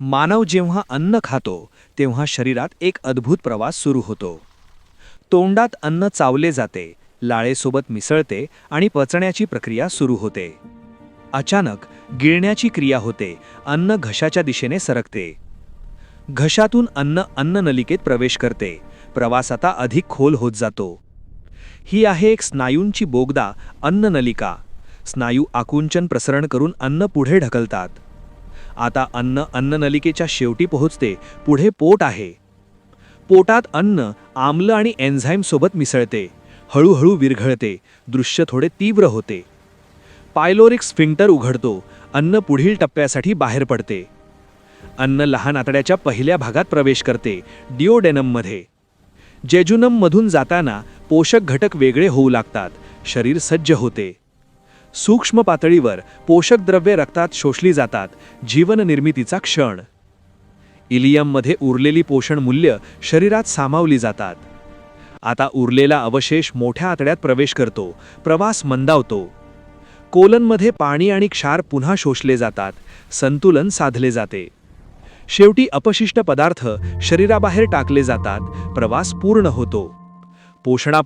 मानव जेव्हा अन्न खातो तेव्हा शरीरात एक अद्भुत प्रवास सुरू होतो. तोंडात अन्न चावले जाते, लाळेसोबत मिसळते आणि पचण्याची प्रक्रिया सुरू होते. अचानक गिळण्याची क्रिया होते, अन्न घशाच्या दिशेने सरकते. घशातून अन्न अन्ननलिकेत प्रवेश करते. प्रवास आता अधिक खोल होत जातो. ही आहे एक स्नायूंची बोगदा, अन्ननलिका. स्नायू आकुंचन प्रसरण करून अन्न पुढे ढकलतात. आता अन्न अन्ननलिकेच्या शेवटी पोहोचते. पुढे पोट आहे. पोटात अन्न आम्ल आणि एन्झाईम सोबत मिसळते. हळूहळू विरघळते. दृश्य थोडे तीव्र होते. पायलोरिक स्फिंक्टर उघडतो. अन्न पुढील टप्प्यासाठी बाहेर पडते. अन्न लहान आतड्याच्या पहिल्या भागात प्रवेश करते, डिओडेनममध्ये. जेजुनममधून जाताना पोषक घटक वेगळे होऊ लागतात. शरीर सज्ज होते. सूक्ष्म पातळीवर पोषक द्रव्ये रक्तात शोषली जातात. जीवननिर्मितीचा क्षण. इलियममध्ये उरलेली पोषण मूल्य शरीरात सामावली जातात. आता उरलेला अवशेष मोठ्या आतड्यात प्रवेश करतो. प्रवास मंदावतो. कोलनमध्ये पाणी आणि क्षार पुन्हा शोषले जातात. संतुलन साधले जाते. शेवटी अपशिष्ट पदार्थ शरीराबाहेर टाकले जातात. प्रवास पूर्ण होतो. पोषणा